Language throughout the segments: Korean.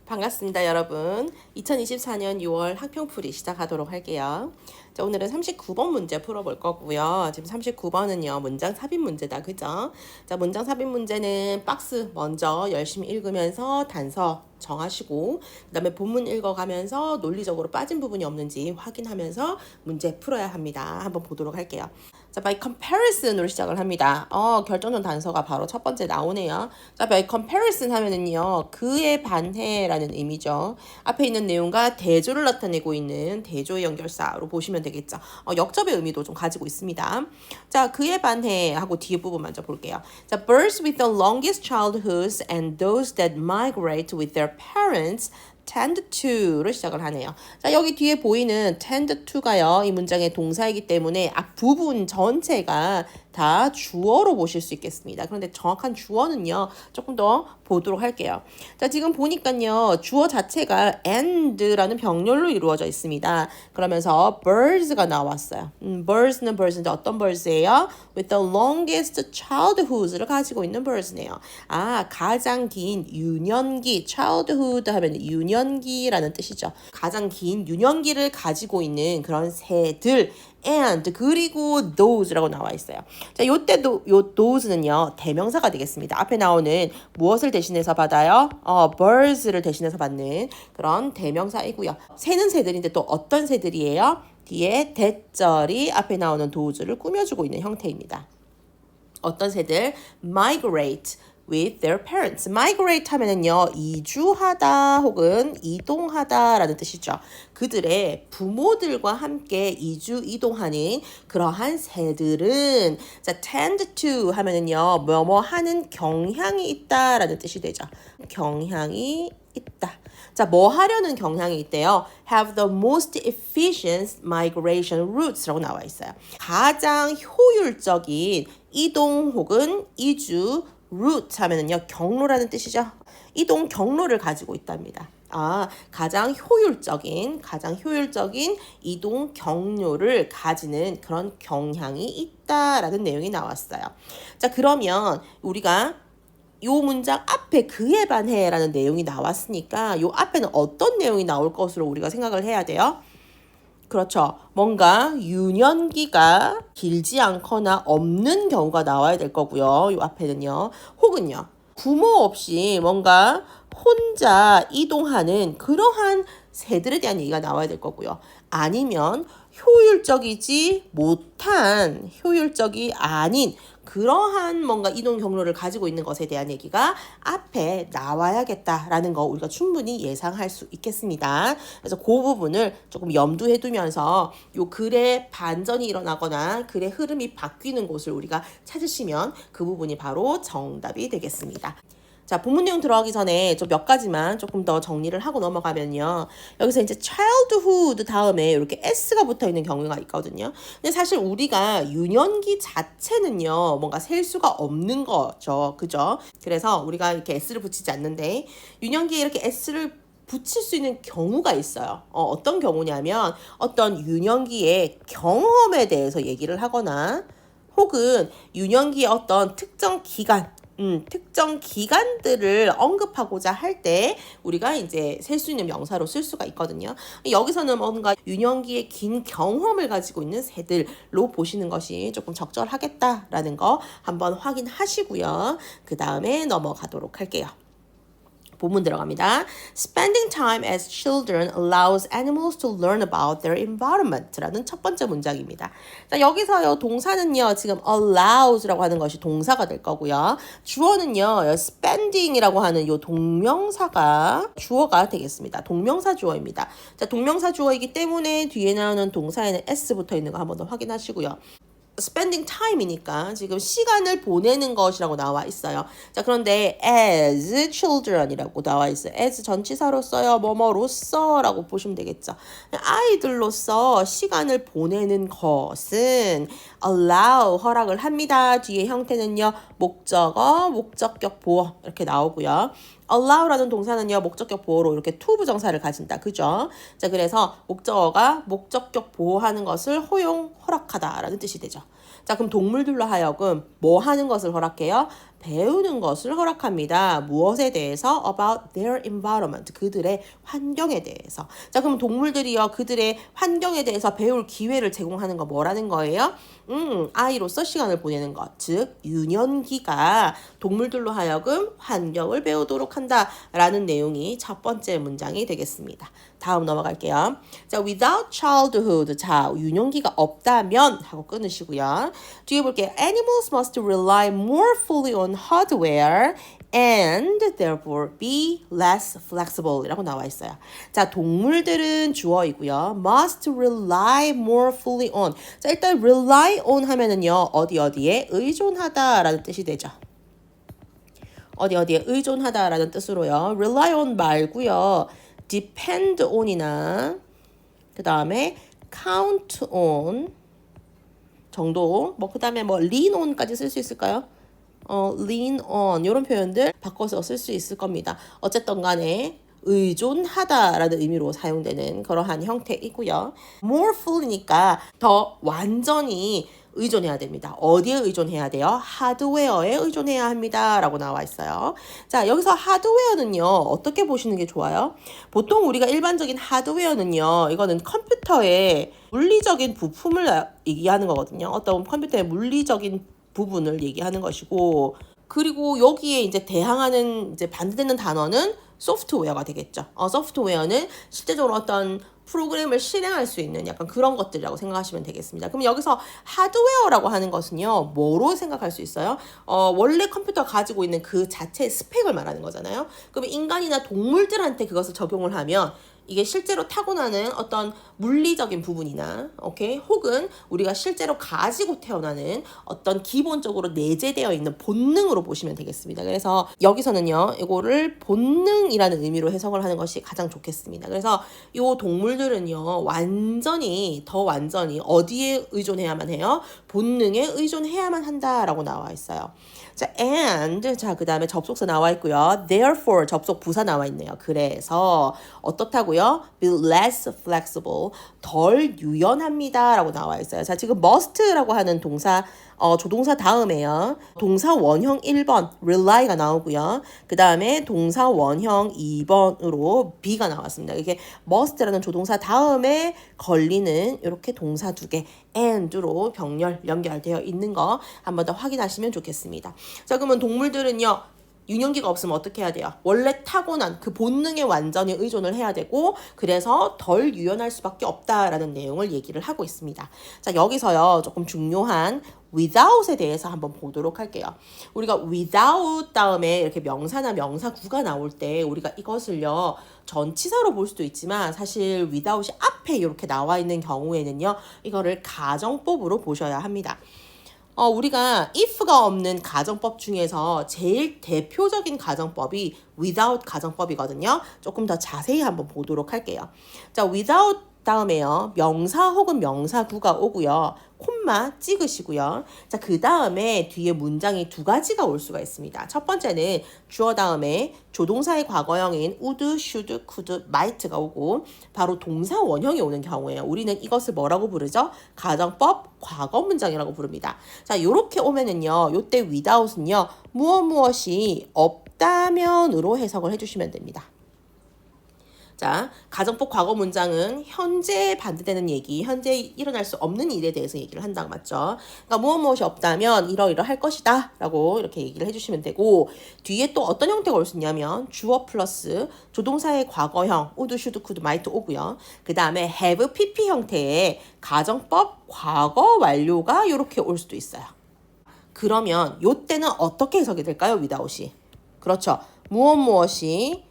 반갑습니다, 여러분. 2024년 6월 학평풀이 시작하도록 할게요. 자, 오늘은 39번 문제 풀어볼 거고요. 지금 39번은요, 문장 삽입 문제다. 그죠? 자, 문장 삽입 문제는 박스 먼저 열심히 읽으면서 단서 정하시고, 그 다음에 본문 읽어가면서 논리적으로 빠진 부분이 없는지 확인하면서 문제 풀어야 합니다. 한번 보도록 할게요. 자, by comparison으로 시작을 합니다. 결정적 단서가 바로 첫 번째 나오네요. 자, by comparison 하면은요, 그에 반해라는 의미죠. 앞에 있는 내용과 대조를 나타내고 있는 대조의 연결사로 보시면 되겠죠. 역접의 의미도 좀 가지고 있습니다. 자, 그에 반해 하고 뒤에 부분 먼저 볼게요. 자, birds with the longest childhoods and those that migrate with their parents tend to를 시작을 하네요. 자, 여기 뒤에 보이는 tend to가요. 이 문장의 동사이기 때문에 앞부분 전체가 다 주어로 보실 수 있겠습니다. 그런데 정확한 주어는요, 조금 더 보도록 할게요. 자, 지금 보니까요, 주어 자체가 and라는 병렬로 이루어져 있습니다. 그러면서 birds가 나왔어요. birds는 birds인데 어떤 birds예요? with the longest childhoods를 가지고 있는 birds네요. 가장 긴 유년기, childhood 하면 유년기라는 뜻이죠. 가장 긴 유년기를 가지고 있는 그런 새들, and 그리고 those라고 나와 있어요. 자, 요때도 요 those는요, 대명사가 되겠습니다. 앞에 나오는 무엇을 대신해서 받아요? birds를 대신해서 받는 그런 대명사이고요. 새는 새들인데 또 어떤 새들이에요? 뒤에 대절이 앞에 나오는 those를 꾸며주고 있는 형태입니다. 어떤 새들? migrate with their parents. migrate 하면은요, 이주하다 혹은 이동하다라는 뜻이죠. 그들의 부모들과 함께 이동하는 그러한 새들은 자, tend to 하면은요, 뭐뭐 하는 경향이 있다라는 뜻이 되죠. 경향이 있다. 자, 뭐 하려는 경향이 있대요? have the most efficient migration routes라고 나와 있어요. 가장 효율적인 이동 혹은 이주 route 하면은요, 경로라는 뜻이죠. 이동 경로를 가지고 있답니다. 가장 효율적인 이동 경로를 가지는 그런 경향이 있다라는 내용이 나왔어요. 자, 그러면 우리가 요 문장 앞에 그에 반해라는 내용이 나왔으니까 요 앞에는 어떤 내용이 나올 것으로 우리가 생각을 해야 돼요? 그렇죠. 뭔가 유년기가 길지 않거나 없는 경우가 나와야 될 거고요. 요 앞에는요. 혹은요. 부모 없이 뭔가 혼자 이동하는 그러한 새들에 대한 얘기가 나와야 될 거고요. 아니면 효율적이지 못한, 효율적이 아닌 그러한 뭔가 이동 경로를 가지고 있는 것에 대한 얘기가 앞에 나와야겠다라는 거 우리가 충분히 예상할 수 있겠습니다. 그래서 그 부분을 조금 염두해 두면서 요 글의 반전이 일어나거나 글의 흐름이 바뀌는 곳을 우리가 찾으시면 그 부분이 바로 정답이 되겠습니다. 자, 본문 내용 들어가기 전에 좀 몇 가지만 조금 더 정리를 하고 넘어가면요. 여기서 이제 childhood 다음에 이렇게 s가 붙어 있는 경우가 있거든요. 근데 사실 우리가 유년기 자체는요, 뭔가 셀 수가 없는 거죠. 그죠? 그래서 우리가 이렇게 s를 붙이지 않는데, 유년기에 이렇게 s를 붙일 수 있는 경우가 있어요. 어떤 경우냐면, 어떤 유년기의 경험에 대해서 얘기를 하거나, 혹은 유년기의 어떤 특정 기간들을 언급하고자 할 때 우리가 이제 셀 수 있는 명사로 쓸 수가 있거든요. 여기서는 뭔가 유년기의 긴 경험을 가지고 있는 새들로 보시는 것이 조금 적절하겠다라는 거 한번 확인하시고요. 그 다음에 넘어가도록 할게요. 본문 들어갑니다. Spending time as children allows animals to learn about their environment라는 첫 번째 문장입니다. 자, 여기서요, 동사는요, 지금 allows라고 하는 것이 동사가 될 거고요. 주어는요, spending이라고 하는 요 동명사가 주어가 되겠습니다. 동명사 주어입니다. 자, 동명사 주어이기 때문에 뒤에 나오는 동사에는 s 붙어 있는 거 한번 더 확인하시고요. spending time이니까 지금 시간을 보내는 것이라고 나와 있어요. 자, 그런데 as children이라고 나와 있어요. as 전치사로 써요. 뭐뭐로써 라고 보시면 되겠죠. 아이들로서 시간을 보내는 것은 allow, 허락을 합니다. 뒤에 형태는요, 목적어, 목적격 보어 이렇게 나오고요. allow라는 동사는요, 목적격 보호로 이렇게 to 부정사를 가진다. 그죠? 자, 그래서 목적어가 목적격 보호하는 것을 허락하다라는 뜻이 되죠. 자, 그럼 동물들로 하여금 뭐 하는 것을 허락해요? 배우는 것을 허락합니다. 무엇에 대해서? About their environment. 그들의 환경에 대해서. 자, 그럼 동물들이요. 그들의 환경에 대해서 배울 기회를 제공하는 거 뭐라는 거예요? 아이로서 시간을 보내는 것. 즉, 유년기가 동물들로 하여금 환경을 배우도록 한다라는 내용이 첫 번째 문장이 되겠습니다. 다음 넘어갈게요. 자, without childhood. 자, 유년기가 없다면 하고 끊으시고요. 뒤에 볼게요. Animals must rely more fully on hardware and therefore be less flexible 이라고 나와 있어요. 자, 동물들은 주어이고요. must rely more fully on. 자, 일단 rely on 하면은요. 어디에 의존하다라는 뜻이 되죠. 어디에 의존하다라는 뜻으로요. rely on 말고요. depend on이나 그 다음에 count on 정도 그 다음에 lean on까지 쓸 수 있을까요? lean on 이런 표현들 바꿔서 쓸 수 있을 겁니다. 어쨌든 간에 의존하다라는 의미로 사용되는 그러한 형태이고요. more fully니까 더 완전히 의존해야 됩니다. 어디에 의존해야 돼요? 하드웨어에 의존해야 합니다. 라고 나와 있어요. 자, 여기서 하드웨어는요. 어떻게 보시는 게 좋아요? 보통 우리가 일반적인 하드웨어는요. 이거는 컴퓨터의 물리적인 부품을 얘기하는 거거든요. 어떤 컴퓨터의 물리적인 부분을 얘기하는 것이고 그리고 여기에 이제 대항하는 이제 반대되는 단어는 소프트웨어가 되겠죠. 소프트웨어는 실제적으로 어떤 프로그램을 실행할 수 있는 약간 그런 것들이라고 생각하시면 되겠습니다. 그럼 여기서 하드웨어라고 하는 것은요, 뭐로 생각할 수 있어요? 원래 컴퓨터가 가지고 있는 그 자체의 스펙을 말하는 거잖아요. 그럼 인간이나 동물들한테 그것을 적용을 하면 이게 실제로 타고나는 어떤 물리적인 부분이나 혹은 우리가 실제로 가지고 태어나는 어떤 기본적으로 내재되어 있는 본능으로 보시면 되겠습니다. 그래서 여기서는요 이거를 본능이라는 의미로 해석을 하는 것이 가장 좋겠습니다. 그래서 이 동물들은요 완전히 어디에 의존해야만 해요? 본능에 의존해야만 한다라고 나와 있어요. 자, and 그 다음에 접속사 나와 있고요. therefore 접속 부사 나와 있네요. 그래서 어떻다고요? be less flexible 덜 유연합니다 라고 나와 있어요. 자, 지금 must라고 하는 동사 조동사 다음에요. 동사 원형 1번 rely가 나오고요. 그 다음에 동사 원형 2번으로 be가 나왔습니다. 이게 must라는 조동사 다음에 걸리는 이렇게 동사 두 개 and로 병렬 연결되어 있는 거 한 번 더 확인하시면 좋겠습니다. 자, 그러면 동물들은요. 유년기가 없으면 어떻게 해야 돼요? 원래 타고난 그 본능에 완전히 의존을 해야 되고 그래서 덜 유연할 수밖에 없다라는 내용을 얘기를 하고 있습니다. 자, 여기서요 조금 중요한 without에 대해서 한번 보도록 할게요. 우리가 without 다음에 이렇게 명사나 명사구가 나올 때 우리가 이것을요 전치사로 볼 수도 있지만 사실 without이 앞에 이렇게 나와 있는 경우에는요 이거를 가정법으로 보셔야 합니다. 우리가 if가 없는 가정법 중에서 제일 대표적인 가정법이 without 가정법이거든요. 조금 더 자세히 한번 보도록 할게요. 자, without 다음에요. 명사 혹은 명사구가 오고요. 콤마 찍으시고요. 자, 그 다음에 뒤에 문장이 두 가지가 올 수가 있습니다. 첫 번째는 주어 다음에 조동사의 과거형인 would, should, could, might가 오고 바로 동사 원형이 오는 경우에요. 우리는 이것을 뭐라고 부르죠? 가정법 과거 문장이라고 부릅니다. 자, 요렇게 오면은요. 요때 without은요. 무엇이 없다면으로 해석을 해주시면 됩니다. 자, 가정법 과거 문장은 현재에 반대되는 얘기, 현재 일어날 수 없는 일에 대해서 얘기를 한다고 맞죠? 그러니까 무엇이 없다면 이러이러할 것이다 라고 이렇게 얘기를 해주시면 되고 뒤에 또 어떤 형태가 올 수 있냐면 주어 플러스 조동사의 과거형 would, should, could, might 오고요. 그 다음에 have, pp 형태의 가정법 과거 완료가 이렇게 올 수도 있어요. 그러면 요때는 어떻게 해석이 될까요? without이. 그렇죠. 무엇이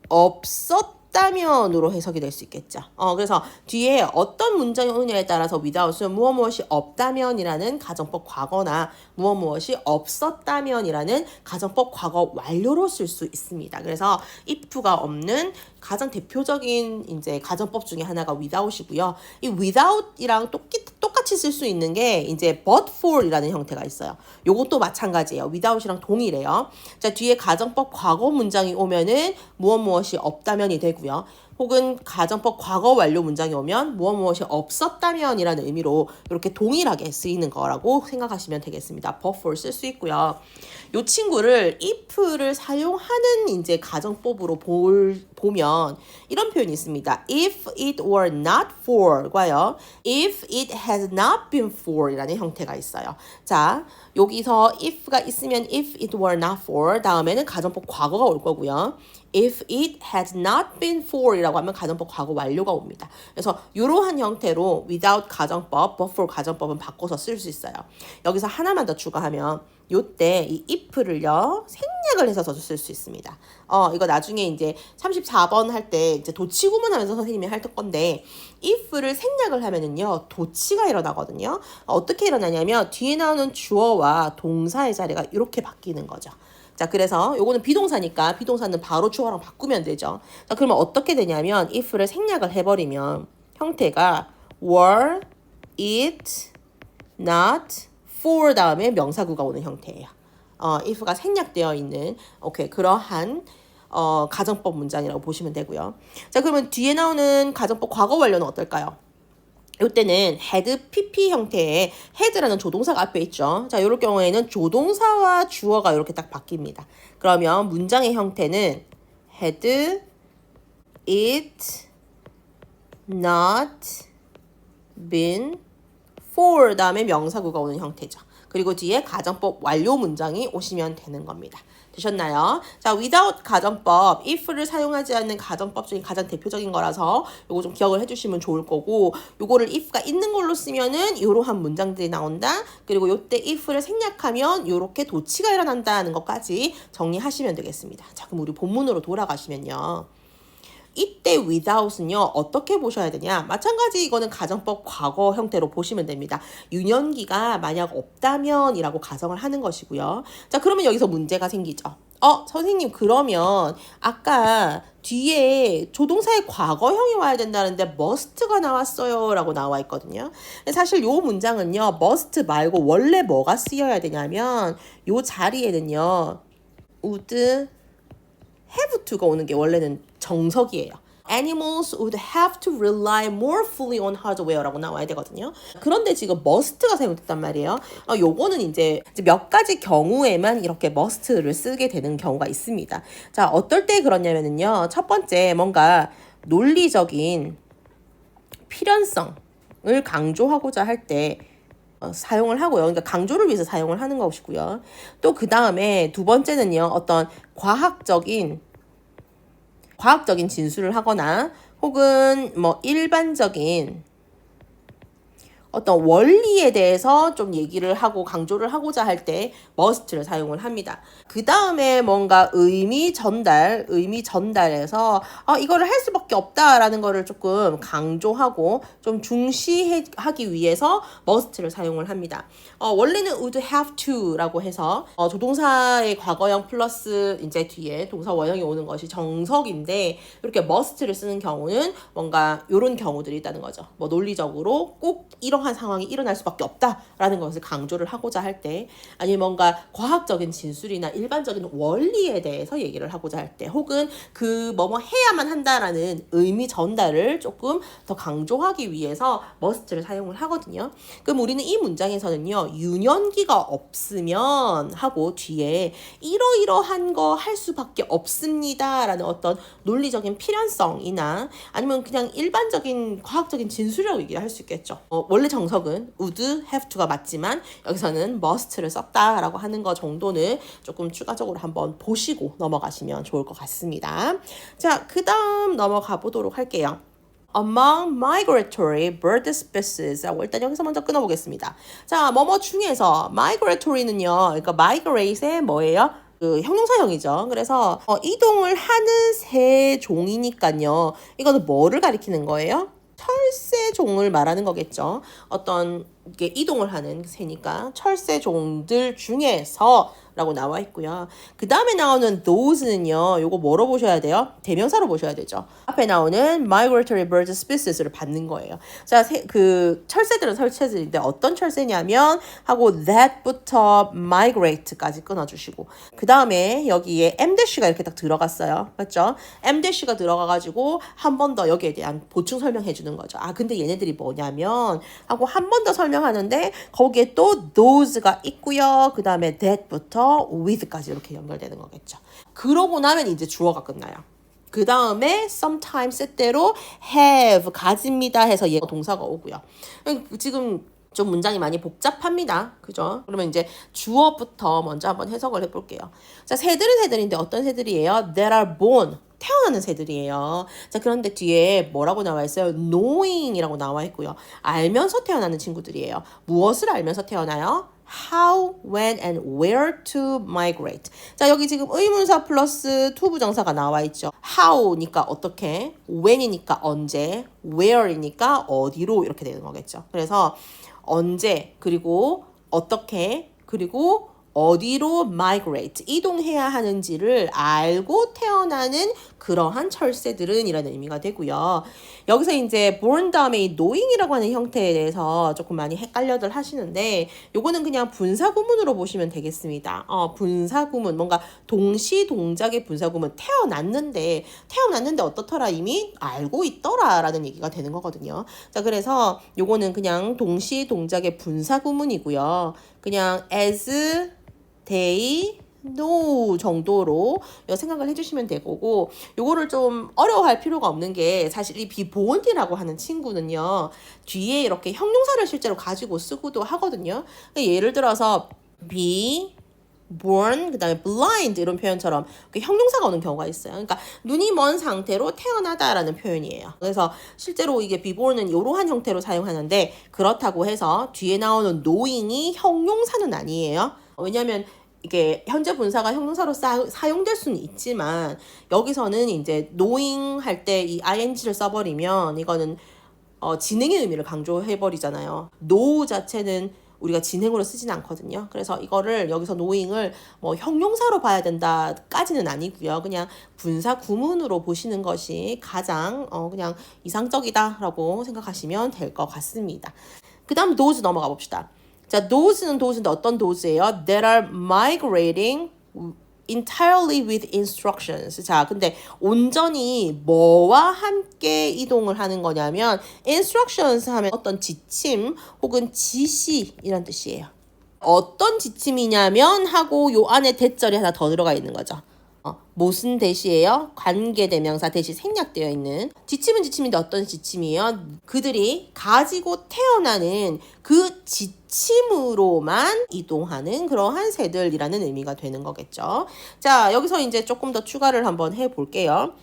없었다면으로 해석이 될 수 있겠죠. 그래서 뒤에 어떤 문장이 오느냐에 따라서 without은 무엇이 없다면이라는 가정법 과거나 무엇이 없었다면이라는 가정법 과거 완료로 쓸 수 있습니다. 그래서 if가 없는 가장 대표적인 이제 가정법 중에 하나가 without이고요. 이 without이랑 똑같이 쓸 수 있는 게 이제 but for이라는 형태가 있어요. 요것도 마찬가지예요. without이랑 동일해요. 자, 뒤에 가정법 과거 문장이 오면은 무엇이 없다면이 되고요. 혹은 가정법 과거 완료 문장이 오면 무엇이 없었다면이라는 의미로 이렇게 동일하게 쓰이는 거라고 생각하시면 되겠습니다. but for 쓸 수 있고요. 이 친구를 if를 사용하는 이제 가정법으로 보면 이런 표현이 있습니다. If it were not for과요. If it has not been for이라는 형태가 있어요. 자, 여기서 if가 있으면 if it were not for 다음에는 가정법 과거가 올 거고요. If it had not been for 이라고 하면 가정법 과거 완료가 옵니다. 그래서 이러한 형태로 without 가정법, but for 가정법은 바꿔서 쓸 수 있어요. 여기서 하나만 더 추가하면 요때 이 if를요 생략을 해서 쓸 수 있습니다. 이거 나중에 이제 34번 할 때 이제 도치 구문하면서 선생님이 할 건데 if를 생략을 하면은요 도치가 일어나거든요. 어떻게 일어나냐면 뒤에 나오는 주어와 동사의 자리가 이렇게 바뀌는 거죠. 자, 그래서 요거는 비동사니까 비동사는 바로 주어랑 바꾸면 되죠. 자, 그러면 어떻게 되냐면 if를 생략을 해버리면 형태가 were it not for 다음에 명사구가 오는 형태예요. if가 생략되어 있는 그러한 가정법 문장이라고 보시면 되고요. 자, 그러면 뒤에 나오는 가정법 과거 완료는 어떨까요? 이때는 had pp 형태의 had라는 조동사가 앞에 있죠. 자, 이럴 경우에는 조동사와 주어가 이렇게 딱 바뀝니다. 그러면 문장의 형태는 had it not been for 다음에 명사구가 오는 형태죠. 그리고 뒤에 가정법 완료 문장이 오시면 되는 겁니다. 되셨나요? 자, without 가정법, if를 사용하지 않는 가정법 중에 가장 대표적인 거라서 요거 좀 기억을 해주시면 좋을 거고, 요거를 if가 있는 걸로 쓰면은 이러한 문장들이 나온다. 그리고 요때 if를 생략하면 요렇게 도치가 일어난다는 것까지 정리하시면 되겠습니다. 자, 그럼 우리 본문으로 돌아가시면요. 이때 without은요 어떻게 보셔야 되냐, 마찬가지 이거는 가정법 과거 형태로 보시면 됩니다. 유년기가 만약 없다면 이라고 가정을 하는 것이고요. 자, 그러면 여기서 문제가 생기죠. 선생님, 그러면 아까 뒤에 조동사의 과거형이 와야 된다는데 must가 나왔어요 라고 나와 있거든요. 사실 요 문장은요 must 말고 원래 뭐가 쓰여야 되냐면 요 자리에는요 would have to가 오는 게 원래는 정석이에요. Animals would have to rely more fully on hardware라고 나와야 되거든요. 그런데 지금 must가 사용됐단 말이에요. 요거는 이제 몇 가지 경우에만 이렇게 must를 쓰게 되는 경우가 있습니다. 자, 어떨 때 그러냐면요. 첫 번째, 뭔가 논리적인 필연성을 강조하고자 할 때 사용을 하고요. 그러니까 강조를 위해서 사용을 하는 것이고요. 또 그 다음에 두 번째는요. 어떤 과학적인 진술을 하거나 혹은 뭐 일반적인 어떤 원리에 대해서 좀 얘기를 하고 강조를 하고자 할 때 must를 사용을 합니다. 그 다음에 뭔가 의미 전달에서 이거를 할 수밖에 없다라는 거를 조금 강조하고 좀 중시하기 위해서 must를 사용을 합니다. 원래는 would have to라고 해서 조동사의 과거형 플러스 이제 뒤에 동사 원형이 오는 것이 정석인데 이렇게 must를 쓰는 경우는 뭔가 이런 경우들이 있다는 거죠. 뭐 논리적으로 꼭 이러한 상황이 일어날 수밖에 없다라는 것을 강조를 하고자 할 때, 아니면 뭔가 과학적인 진술이나 일반적인 원리에 대해서 얘기를 하고자 할 때, 혹은 그 뭐뭐 해야만 한다라는 의미 전달을 조금 더 강조하기 위해서 must를 사용을 하거든요. 그럼 우리는 이 문장에서는요 유년기가 없으면 하고 뒤에 이러이러한 거 할 수밖에 없습니다 라는 어떤 논리적인 필연성이나 아니면 그냥 일반적인 과학적인 진술이라고 얘기를 할 수 있겠죠. 원래 정석은 would have to가 맞지만 여기서는 must를 썼다라고 하는 거 정도는 조금 추가적으로 한번 보시고 넘어가시면 좋을 것 같습니다. 자, 그 다음 넘어가 보도록 할게요. Among migratory bird species 하고 일단 여기서 먼저 끊어보겠습니다. 자, 뭐뭐 중에서 migratory는요, 그러니까 migrate의 뭐예요? 그 형용사형이죠. 그래서 이동을 하는 새 종이니까요. 이거는 뭐를 가리키는 거예요? 철새종을 말하는 거겠죠. 어떤 이게 이동을 하는 새니까 철새종들 중에서 라고 나와 있고요. 그 다음에 나오는 those는요. 요거 뭐로 보셔야 돼요? 대명사로 보셔야 되죠. 앞에 나오는 migratory bird species를 받는 거예요. 자, 그 철새들은 철새들인데 어떤 철새냐면 하고 that부터 migrate까지 끊어주시고 그 다음에 여기에 m-가 이렇게 딱 들어갔어요. 맞죠? m-가 들어가가지고 한 번 더 여기에 대한 보충 설명해 주는 거죠. 아 근데 얘네들이 뭐냐면 하고 한 번 더 설명하는데 거기에 또 those가 있고요. 그 다음에 that부터 with까지 이렇게 연결되는 거겠죠. 그러고 나면 이제 주어가 끝나요. 그 다음에 sometimes 때때로 have 가집니다 해서 얘 동사가 오고요. 지금 좀 문장이 많이 복잡합니다. 그죠? 그러면 이제 주어부터 먼저 한번 해석을 해볼게요. 자, 새들은 새들인데 어떤 새들이에요? That are born. 태어나는 새들이에요. 자, 그런데 뒤에 뭐라고 나와 있어요? knowing이라고 나와 있고요. 알면서 태어나는 친구들이에요. 무엇을 알면서 태어나요? How, when, and where to migrate. 자, 여기 지금 의문사 플러스 to 부정사가 나와 있죠. How니까 어떻게, when이니까 언제, where이니까 어디로 이렇게 되는 거겠죠. 그래서 언제, 그리고 어떻게, 그리고 어디로 migrate, 이동해야 하는지를 알고 태어나는 그러한 철새들은 이라는 의미가 되고요. 여기서 이제 born 다음에 이 knowing이라고 하는 형태에 대해서 조금 많이 헷갈려들 하시는데 요거는 그냥 분사구문으로 보시면 되겠습니다. 분사구문, 뭔가 동시 동작의 분사구문, 태어났는데 어떻더라 이미 알고 있더라 라는 얘기가 되는 거거든요. 자, 그래서 요거는 그냥 동시 동작의 분사구문이고요. 그냥 as they know 정도로 생각을 해주시면 되고 요거를 좀 어려워할 필요가 없는 게 사실 이 be born이라고 하는 친구는요 뒤에 이렇게 형용사를 실제로 가지고 쓰기도 하거든요. 예를 들어서 be born, 그 다음에 blind 이런 표현처럼 형용사가 오는 경우가 있어요. 그러니까 눈이 먼 상태로 태어나다라는 표현이에요. 그래서 실제로 이게 be born은 이러한 형태로 사용하는데 그렇다고 해서 뒤에 나오는 knowing이 형용사는 아니에요. 왜냐하면 이게 현재 분사가 형용사로 사용될 수는 있지만 여기서는 이제 knowing 할 때 이 ing를 써버리면 이거는 진행의 의미를 강조해버리잖아요. know 자체는 우리가 진행으로 쓰진 않거든요. 그래서 이거를 여기서 knowing을 뭐 형용사로 봐야 된다까지는 아니고요. 그냥 분사 구문으로 보시는 것이 가장 그냥 이상적이다라고 생각하시면 될 것 같습니다. 그 다음 those 넘어가 봅시다. 자, those인데 어떤 those예요? That are migrating entirely with instructions. 자, 근데 온전히 뭐와 함께 이동을 하는 거냐면 instructions 하면 어떤 지침 혹은 지시 이란 뜻이에요. 어떤 지침이냐면 하고 요 안에 대절이 하나 더 들어가 있는 거죠. 무슨 대시예요? 관계대명사 대시 생략되어 있는 지침은 지침인데 어떤 지침이에요? 그들이 가지고 태어나는 그 지침으로만 이동하는 그러한 새들이라는 의미가 되는 거겠죠. 자, 여기서 이제 조금 더 추가를 한번 해볼게요.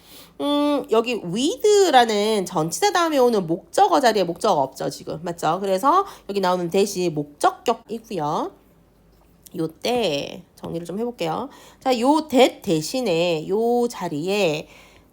여기 with라는 전치사 다음에 오는 목적어 자리에 목적어가 없죠, 지금. 맞죠? 그래서 여기 나오는 대시 목적격이고요. 요때 정리를 좀 해볼게요. 자, 요 that 대신에 요 자리에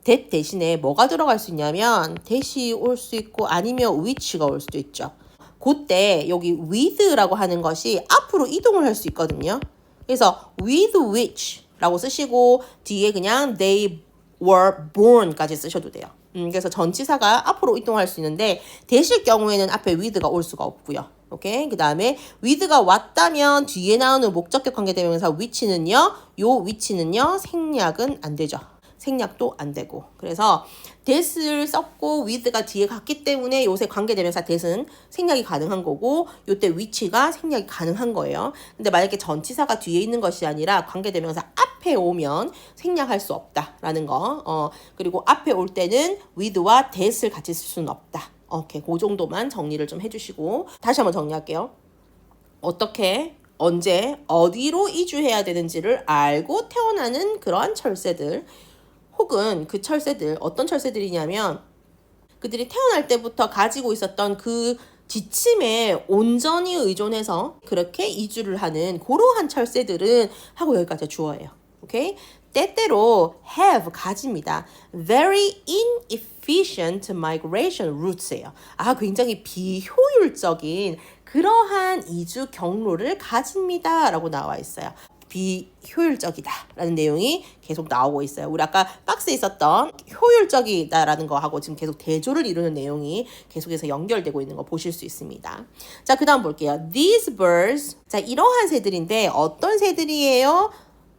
that 대신에 뭐가 들어갈 수 있냐면 that이 올 수 있고 아니면 which가 올 수도 있죠. 그때 여기 with라고 하는 것이 앞으로 이동을 할 수 있거든요. 그래서 with which라고 쓰시고 뒤에 그냥 they were born까지 쓰셔도 돼요. 그래서 전치사가 앞으로 이동할 수 있는데 that일 경우에는 앞에 with가 올 수가 없고요. 오케이. 그 다음에 with가 왔다면 뒤에 나오는 목적격 관계대명사 which는요. 요 which는요. 생략은 안 되죠. 생략도 안 되고. 그래서 that을 썼고 with가 뒤에 갔기 때문에 요새 관계대명사 that은 생략이 가능한 거고 요때 which가 생략이 가능한 거예요. 근데 만약에 전치사가 뒤에 있는 것이 아니라 관계대명사 앞에 오면 생략할 수 없다라는 거. 그리고 앞에 올 때는 with와 that을 같이 쓸 수는 없다. 오케이, 그 정도만 정리를 좀 해주시고 다시 한번 정리할게요. 어떻게, 언제, 어디로 이주해야 되는지를 알고 태어나는 그러한 철새들 혹은 그 철새들, 어떤 철새들이냐면 그들이 태어날 때부터 가지고 있었던 그 지침에 온전히 의존해서 그렇게 이주를 하는 그러한 철새들은 하고 여기까지 주어예요. 오케이? 때때로 have 가집니다. Very inefficient migration routes예요. 굉장히 비효율적인 그러한 이주 경로를 가집니다. 라고 나와 있어요. 비효율적이다 라는 내용이 계속 나오고 있어요. 우리 아까 박스에 있었던 효율적이다 라는 거하고 지금 계속 대조를 이루는 내용이 계속해서 연결되고 있는 거 보실 수 있습니다. 자, 그 다음 볼게요. These birds. 자, 이러한 새들인데 어떤 새들이에요?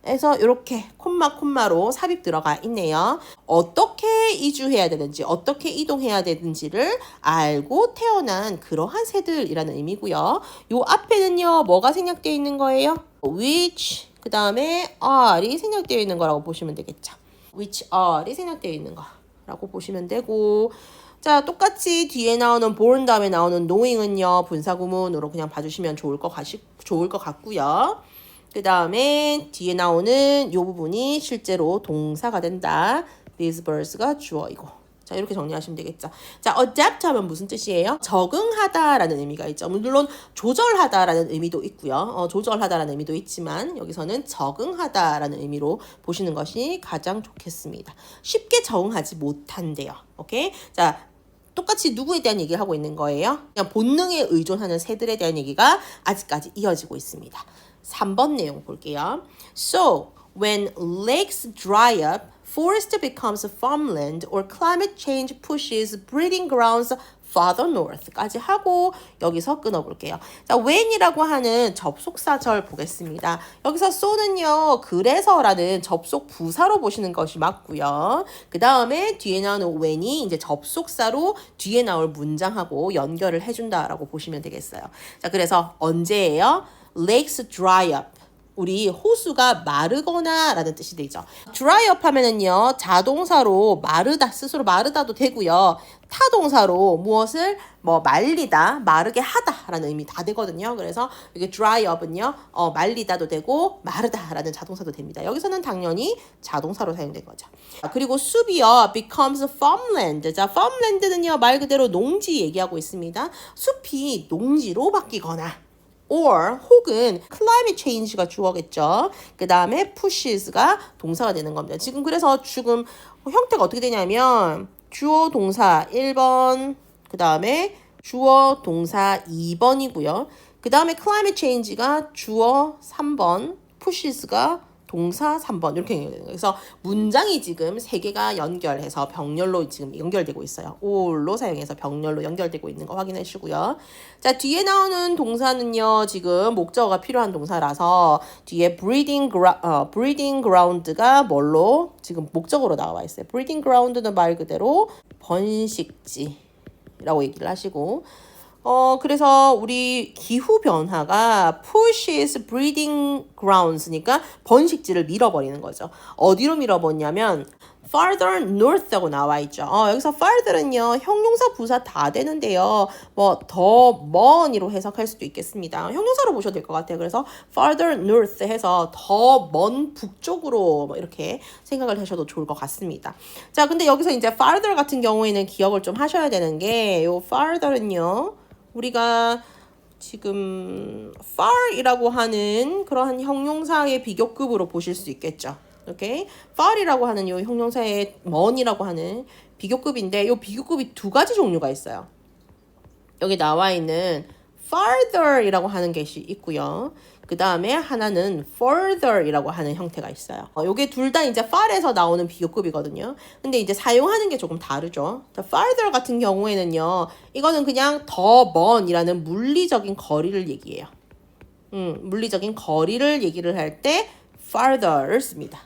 해서 이렇게 콤마로 삽입 들어가 있네요. 어떻게 이주해야 되는지, 어떻게 이동해야 되는지를 알고 태어난 그러한 새들이라는 의미고요. 요 앞에는요, 뭐가 생략되어 있는 거예요? which, 그 다음에 are이 생략되어 있는 거라고 보시면 되겠죠. which are이 생략되어 있는 거라고 보시면 되고, 자, 똑같이 뒤에 나오는 born 다음에 나오는 knowing은요, 분사구문으로 그냥 봐주시면 좋을 것 같고요. 그 다음에 뒤에 나오는 이 부분이 실제로 동사가 된다. These birds가 주어이고. 자, 이렇게 정리하시면 되겠죠. 자, adapt 하면 무슨 뜻이에요? 적응하다라는 의미가 있죠. 물론 조절하다라는 의미도 있고요. 조절하다라는 의미도 있지만 여기서는 적응하다라는 의미로 보시는 것이 가장 좋겠습니다. 쉽게 적응하지 못한대요. 오케이? 자, 똑같이 누구에 대한 얘기를 하고 있는 거예요? 그냥 본능에 의존하는 새들에 대한 얘기가 아직까지 이어지고 있습니다. 3번 내용 볼게요. So, when lakes dry up, forest becomes farmland or climate change pushes breeding grounds farther north까지 하고 여기서 끊어볼게요. 자, when이라고 하는 접속사절 보겠습니다. 여기서 so는요, 그래서라는 접속 부사로 보시는 것이 맞고요. 그 다음에 뒤에 나오는 when이 이제 접속사로 뒤에 나올 문장하고 연결을 해준다라고 보시면 되겠어요. 자, 그래서 언제예요? Lakes dry up. 우리 호수가 마르거나 라는 뜻이 되죠. dry up 하면은요, 자동사로 마르다, 스스로 마르다도 되고요. 타동사로 무엇을 말리다, 마르게 하다 라는 의미 다 되거든요. 그래서 이게 dry up은요, 말리다도 되고 마르다 라는 자동사도 됩니다. 여기서는 당연히 자동사로 사용된 거죠. 그리고 숲이요, becomes farmland. 자, farmland는요, 말 그대로 농지 얘기하고 있습니다. 숲이 농지로 바뀌거나 or 혹은 climate change가 주어겠죠. 그 다음에 pushes가 동사가 되는 겁니다. 지금 그래서 지금 형태가 어떻게 되냐면 주어 동사 1번, 그 다음에 주어 동사 2번이고요. 그 다음에 climate change가 주어 3번, pushes가 동사 3번 이렇게 연결되는 거예요. 그래서 문장이 지금 3개가 연결해서 병렬로 지금 연결되고 있어요. all로 사용해서 병렬로 연결되고 있는 거 확인해 주시고요. 자, 뒤에 나오는 동사는요, 지금 목적어가 필요한 동사라서 뒤에 breeding ground가 뭘로 지금 목적어로 나와 있어요. breeding ground는 말 그대로 번식지라고 얘기를 하시고, 그래서 우리 기후 변화가 pushes breeding grounds니까 번식지를 밀어버리는 거죠. 어디로 밀어버리냐면 farther north라고 나와 있죠. 여기서 farther는요, 형용사 부사 다 되는데요. 더 먼이로 해석할 수도 있겠습니다. 형용사로 보셔도 될 것 같아요. 그래서 farther north 해서 더 먼 북쪽으로 이렇게 생각을 하셔도 좋을 것 같습니다. 자, 근데 여기서 이제 farther 같은 경우에는 기억을 좀 하셔야 되는 게, 요 farther는요, 우리가 지금 far이라고 하는 그러한 형용사의 비교급으로 보실 수 있겠죠. 오케이? far이라고 하는 이 형용사의 먼이라고 하는 비교급인데, 이 비교급이 2가지 종류가 있어요. 여기 나와 있는 farther이라고 하는 것이 있고요. 그 다음에 하나는 further이라고 하는 형태가 있어요. 요게 둘 다 이제 far에서 나오는 비교급이거든요. 근데 이제 사용하는 게 조금 다르죠. further 같은 경우에는요, 이거는 그냥 더 먼이라는 물리적인 거리를 얘기해요. 물리적인 거리를 얘기를 할 때 farther 씁니다.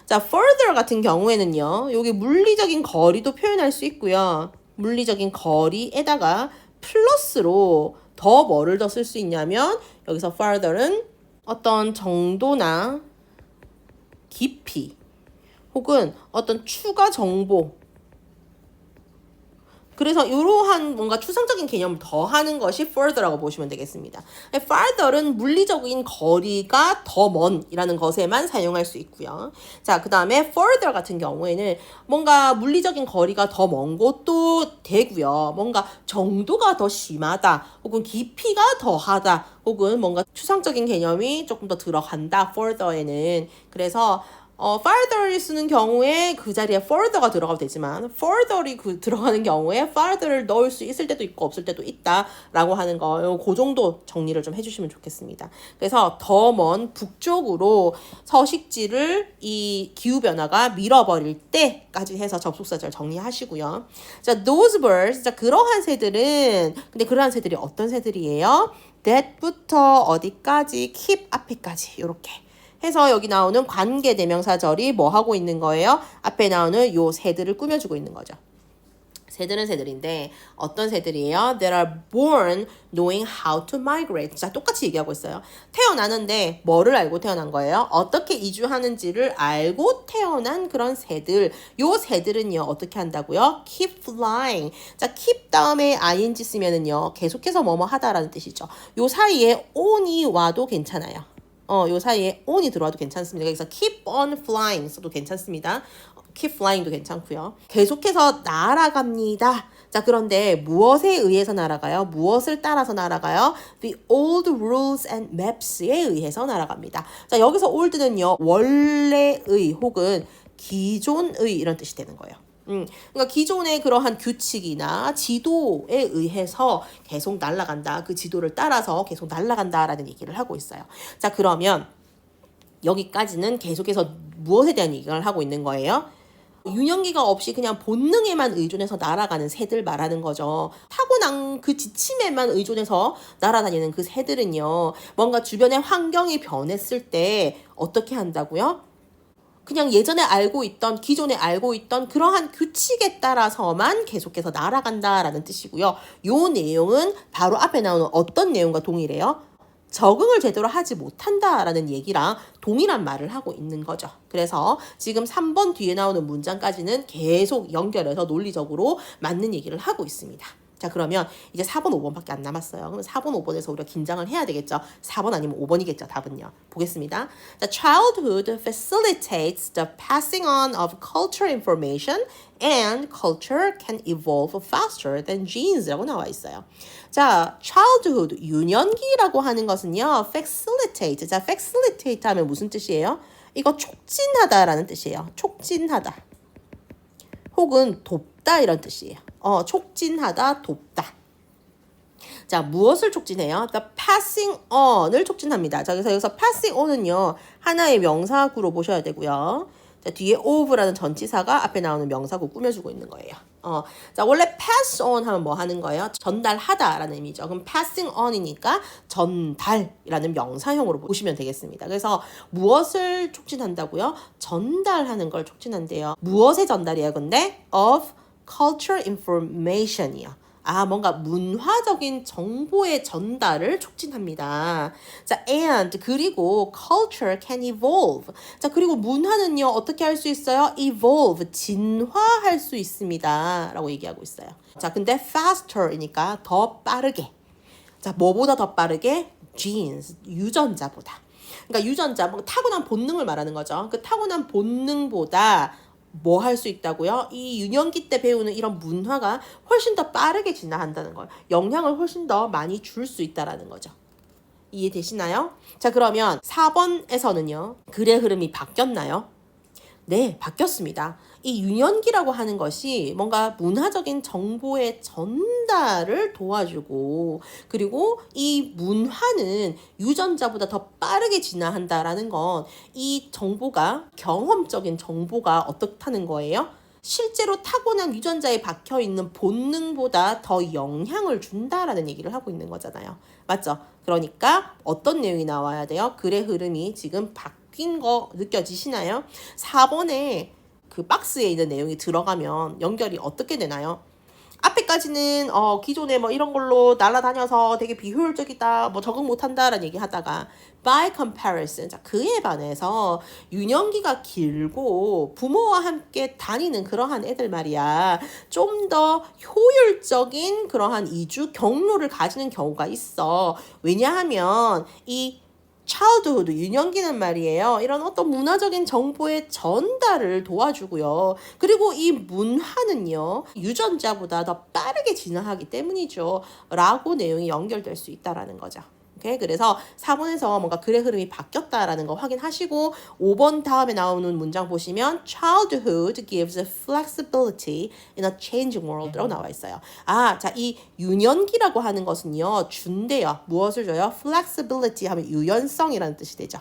자, further 같은 경우에는요, 여기 물리적인 거리도 표현할 수 있고요. 물리적인 거리에다가 플러스로 더 뭐를 더 쓸 수 있냐면, 여기서 farther는 어떤 정도나 깊이 혹은 어떤 추가 정보, 그래서 이러한 뭔가 추상적인 개념을 더하는 것이 further라고 보시면 되겠습니다. farther는 물리적인 거리가 더 먼이라는 것에만 사용할 수 있고요. 자, 그 다음에 further 같은 경우에는 뭔가 물리적인 거리가 더 먼 것도 되고요. 뭔가 정도가 더 심하다, 혹은 깊이가 더하다, 혹은 뭔가 추상적인 개념이 조금 더 들어간다, further에는. 그래서 farther를 쓰는 경우에 그 자리에 further가 들어가도 되지만 further이 들어가는 경우에 farther를 넣을 수 있을 때도 있고 없을 때도 있다라고 하는 거, 그 정도 정리를 좀 해주시면 좋겠습니다. 그래서 더 먼 북쪽으로 서식지를 이 기후변화가 밀어버릴 때까지 해서 접속사절 정리하시고요. 자, those birds, 자, 그러한 새들은, 근데 그러한 새들이 어떤 새들이에요? that부터 어디까지, keep 앞에까지, 요렇게. 해서 여기 나오는 관계대명사절이 뭐 하고 있는 거예요? 앞에 나오는 요 새들을 꾸며주고 있는 거죠. 새들은 새들인데 어떤 새들이에요? That are born knowing how to migrate. 자, 똑같이 얘기하고 있어요. 태어나는데 뭐를 알고 태어난 거예요? 어떻게 이주하는지를 알고 태어난 그런 새들. 요 새들은요, 어떻게 한다고요? Keep flying. 자, keep 다음에 ing 쓰면은요, 계속해서 뭐뭐 하다라는 뜻이죠. 요 사이에 on이 와도 괜찮아요. 요 사이에 on이 들어와도 괜찮습니다. 그래서 keep on flying 써도 괜찮습니다. keep flying도 괜찮고요. 계속해서 날아갑니다. 자, 그런데 무엇에 의해서 날아가요? 무엇을 따라서 날아가요? The old rules and maps에 의해서 날아갑니다. 자, 여기서 old는요, 원래의 혹은 기존의 이런 뜻이 되는 거예요. 그러니까 기존의 그러한 규칙이나 지도에 의해서 계속 날아간다. 그 지도를 따라서 계속 날아간다라는 얘기를 하고 있어요. 자, 그러면 여기까지는 계속해서 무엇에 대한 얘기를 하고 있는 거예요? 유년기가 없이 그냥 본능에만 의존해서 날아가는 새들 말하는 거죠. 타고난 그 지침에만 의존해서 날아다니는 그 새들은요, 뭔가 주변의 환경이 변했을 때 어떻게 한다고요? 그냥 예전에 알고 있던, 기존에 알고 있던 그러한 규칙에 따라서만 계속해서 날아간다라는 뜻이고요. 요 내용은 바로 앞에 나오는 어떤 내용과 동일해요? 적응을 제대로 하지 못한다라는 얘기랑 동일한 말을 하고 있는 거죠. 그래서 지금 3번 뒤에 나오는 문장까지는 계속 연결해서 논리적으로 맞는 얘기를 하고 있습니다. 자, 그러면 이제 4번, 5번밖에 안 남았어요. 그럼 4번, 5번에서 우리가 긴장을 해야 되겠죠. 4번 아니면 5번이겠죠, 답은요. 보겠습니다. The childhood facilitates the passing on of cultural information and culture can evolve faster than genes라고 나와 있어요. 자, childhood, 유년기라고 하는 것은요, facilitate. 자, facilitate 하면 무슨 뜻이에요? 이거 촉진하다라는 뜻이에요. 촉진하다. 혹은 돕다 이런 뜻이에요. 촉진하다, 돕다. 자, 무엇을 촉진해요? 그러니까 passing on을 촉진합니다. 자, 그래서 여기서 passing on은요, 하나의 명사구로 보셔야 되고요. 자, 뒤에 of라는 전치사가 앞에 나오는 명사구 꾸며주고 있는 거예요. 자, 원래 pass on 하면 뭐 하는 거예요? 전달하다라는 의미죠. 그럼 passing on이니까 전달이라는 명사형으로 보시면 되겠습니다. 그래서 무엇을 촉진한다고요? 전달하는 걸 촉진한대요. 무엇의 전달이에요, 근데? Of cultural information이요. 뭔가 문화적인 정보의 전달을 촉진합니다. 자, and 그리고 culture can evolve. 자, 그리고 문화는요, 어떻게 할 수 있어요? evolve, 진화할 수 있습니다. 라고 얘기하고 있어요. 자, 근데 faster이니까 더 빠르게. 자, 뭐보다 더 빠르게? genes, 유전자보다. 그러니까 유전자, 뭐 타고난 본능을 말하는 거죠. 그 타고난 본능보다 뭐 할 수 있다고요? 이 유년기 때 배우는 이런 문화가 훨씬 더 빠르게 진화한다는 거예요. 영향을 훨씬 더 많이 줄 수 있다라는 거죠. 이해되시나요? 자, 그러면 4번에서는요. 글의 흐름이 바뀌었나요? 네, 바뀌었습니다. 이 유년기라고 하는 것이 뭔가 문화적인 정보의 전달을 도와주고, 그리고 이 문화는 유전자보다 더 빠르게 진화한다라는 건 이 정보가, 경험적인 정보가 어떻다는 거예요? 실제로 타고난 유전자에 박혀있는 본능보다 더 영향을 준다라는 얘기를 하고 있는 거잖아요. 맞죠? 그러니까 어떤 내용이 나와야 돼요? 글의 흐름이 지금 바뀐 거 느껴지시나요? 4번에 그 박스에 있는 내용이 들어가면 연결이 어떻게 되나요? 앞에까지는 기존에 뭐 이런 걸로 날아다녀서 되게 비효율적이다, 뭐 적응 못한다라는 얘기 하다가 by comparison, 자, 그에 반해서 유년기가 길고 부모와 함께 다니는 그러한 애들 말이야, 좀 더 효율적인 그러한 이주 경로를 가지는 경우가 있어. 왜냐하면 이 childhood, 유년기는 말이에요. 이런 어떤 문화적인 정보의 전달을 도와주고요. 그리고 이 문화는요, 유전자보다 더 빠르게 진화하기 때문이죠. 라고 내용이 연결될 수 있다라는 거죠. 오케이? 그래서 4번에서 뭔가 글의 흐름이 바뀌었다라는 거 확인하시고 5번 다음에 나오는 문장 보시면 childhood gives flexibility in a changing world라고 나와 있어요. 아, 자, 이 유년기라고 하는 것은요. 준대요. 무엇을 줘요? flexibility 하면 유연성이라는 뜻이 되죠.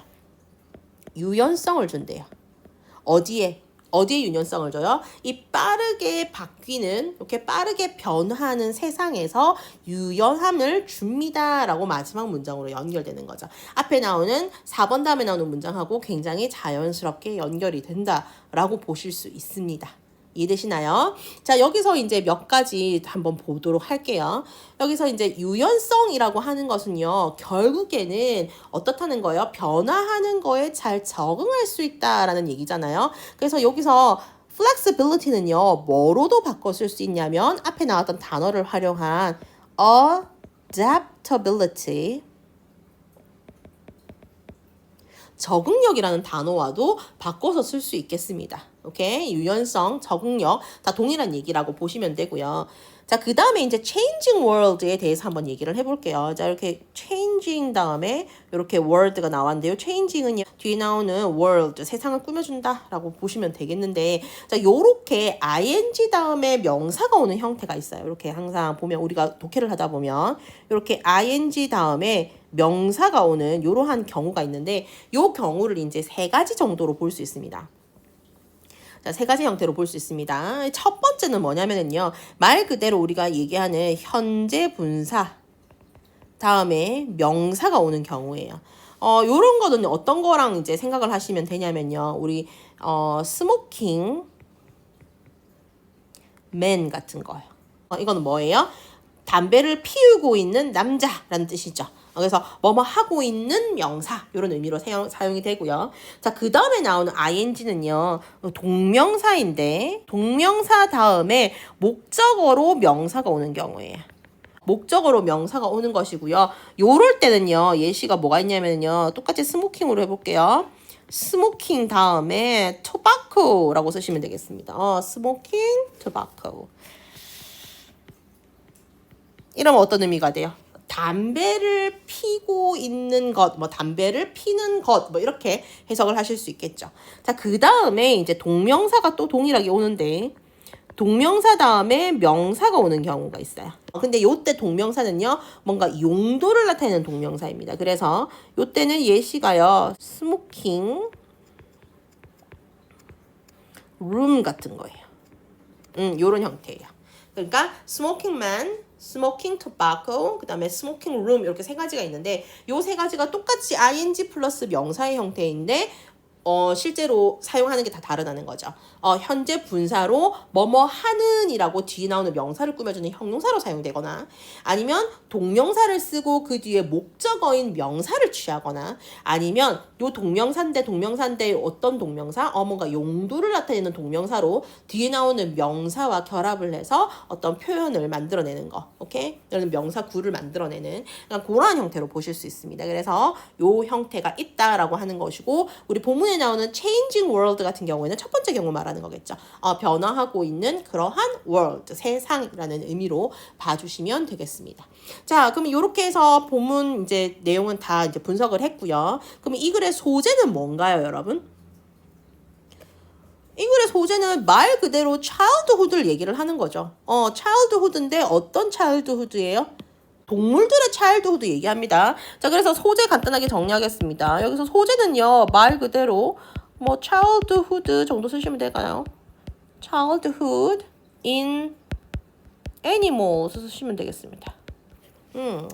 유연성을 준대요. 어디에 유연성을 줘요? 이 빠르게 바뀌는, 이렇게 빠르게 변화하는 세상에서 유연함을 줍니다. 라고 마지막 문장으로 연결되는 거죠. 앞에 나오는 4번 다음에 나오는 문장하고 굉장히 자연스럽게 연결이 된다. 라고 보실 수 있습니다. 이해되시나요? 자, 여기서 이제 몇 가지 한번 보도록 할게요. 여기서 이제 유연성이라고 하는 것은요, 결국에는 어떻다는 거예요? 변화하는 거에 잘 적응할 수 있다라는 얘기잖아요. 그래서 여기서 flexibility는요, 뭐로도 바꿔 쓸 수 있냐면, 앞에 나왔던 단어를 활용한 adaptability, 적응력이라는 단어와도 바꿔서 쓸 수 있겠습니다. 오케이? 유연성, 적응력 다 동일한 얘기라고 보시면 되고요. 자, 그 다음에 이제 changing world에 대해서 한번 얘기를 해볼게요. 자, 이렇게 changing 다음에 이렇게 word가 나왔는데요. changing은 뒤에 나오는 world, 세상을 꾸며준다 라고 보시면 되겠는데, 자, 요렇게 ing 다음에 명사가 오는 형태가 있어요. 이렇게 항상 보면 우리가 독해를 하다 보면 이렇게 ing 다음에 명사가 오는 이러한 경우가 있는데, 요 경우를 이제 3가지 정도로 볼 수 있습니다. 자, 3가지 형태로 볼 수 있습니다. 첫 번째는 뭐냐면요, 말 그대로 우리가 얘기하는 현재 분사 다음에 명사가 오는 경우예요. 요런 거는 어떤 거랑 이제 생각을 하시면 되냐면요, 우리 스모킹 맨 같은 거예요. 이거는 뭐예요? 담배를 피우고 있는 남자라는 뜻이죠. 그래서 뭐뭐 하고 있는 명사 이런 의미로 사용이 되고요. 자, 그 다음에 나오는 ing는요. 동명사인데 동명사 다음에 목적어로 명사가 오는 경우예요. 목적어로 명사가 오는 것이고요. 요럴 때는요. 예시가 뭐가 있냐면요. 똑같이 스모킹으로 해볼게요. 스모킹 다음에 tobacco라고 쓰시면 되겠습니다. smoking, tobacco. 이러면 어떤 의미가 돼요? 담배를 피고 있는 것, 뭐 담배를 피는 것, 뭐 이렇게 해석을 하실 수 있겠죠. 자, 그 다음에 이제 동명사가 또 동일하게 오는데, 동명사 다음에 명사가 오는 경우가 있어요. 근데 요때 동명사는요, 뭔가 용도를 나타내는 동명사입니다. 그래서 요때는 예시가요, smoking room 같은 거예요. 요런 형태예요. 그러니까 smoking man, smoking tobacco, 그 다음에 smoking room 이렇게 3가지가 있는데, 요 3가지가 똑같이 ing 플러스 명사의 형태인데 실제로 사용하는 게 다 다르다는 거죠. 현재 분사로 뭐뭐 하는이라고 뒤에 나오는 명사를 꾸며주는 형용사로 사용되거나, 아니면 동명사를 쓰고 그 뒤에 목적어인 명사를 취하거나, 아니면 요 동명사인데 어떤 동명사? 뭔가 용도를 나타내는 동명사로 뒤에 나오는 명사와 결합을 해서 어떤 표현을 만들어내는 거. 오케이? 이런 명사 구를 만들어내는 그런 형태로 보실 수 있습니다. 그래서 요 형태가 있다라고 하는 것이고, 우리 본문에 나오는 changing world 같은 경우에는 첫 번째 경우 말하는 거겠죠. 변화하고 있는 그러한 world, 세상이라는 의미로 봐주시면 되겠습니다. 자, 그럼 이렇게 해서 본문 이제 내용은 다 이제 분석을 했고요. 그럼 이 글의 소재는 뭔가요, 여러분? 이 글의 소재는 말 그대로 childhood를 얘기를 하는 거죠. childhood인데 어떤 childhood예요? 동물들의 childhood 얘기합니다. 자, 그래서 소재 간단하게 정리하겠습니다. 여기서 소재는요, 말 그대로 뭐 childhood 정도 쓰시면 될까요? childhood in animals 쓰시면 되겠습니다.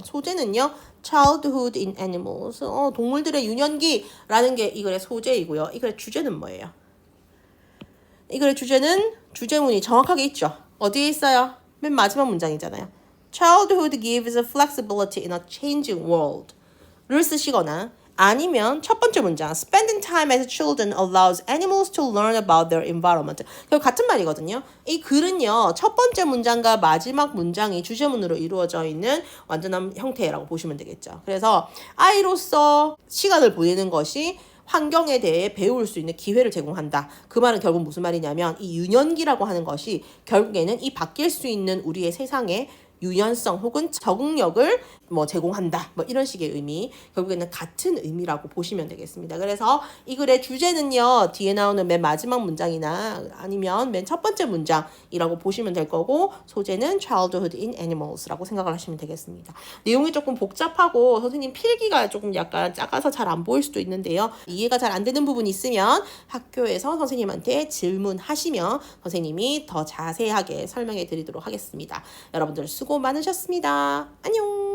소재는요, childhood in animals. 동물들의 유년기라는 게 이 글의 소재이고요. 이 글의 주제는 뭐예요? 이 글의 주제는 주제문이 정확하게 있죠. 어디에 있어요? 맨 마지막 문장이잖아요. Childhood gives flexibility in a changing world 를 쓰시거나, 아니면 첫 번째 문장 Spending time as children allows animals to learn about their environment. 결국 같은 말이거든요. 이 글은요, 첫 번째 문장과 마지막 문장이 주제문으로 이루어져 있는 완전한 형태라고 보시면 되겠죠. 그래서 아이로서 시간을 보내는 것이 환경에 대해 배울 수 있는 기회를 제공한다. 그 말은 결국 무슨 말이냐면, 이 유년기라고 하는 것이 결국에는 이 바뀔 수 있는 우리의 세상에 유연성 혹은 적응력을 뭐 제공한다. 뭐 이런 식의 의미. 결국에는 같은 의미라고 보시면 되겠습니다. 그래서 이 글의 주제는요. 뒤에 나오는 맨 마지막 문장이나 아니면 맨 첫 번째 문장이라고 보시면 될 거고 소재는 Childhood in Animals라고 생각을 하시면 되겠습니다. 내용이 조금 복잡하고 선생님 필기가 조금 약간 작아서 잘 안 보일 수도 있는데요. 이해가 잘 안 되는 부분이 있으면 학교에서 선생님한테 질문하시면 선생님이 더 자세하게 설명해 드리도록 하겠습니다. 여러분들 수고 많으셨습니다. 안녕.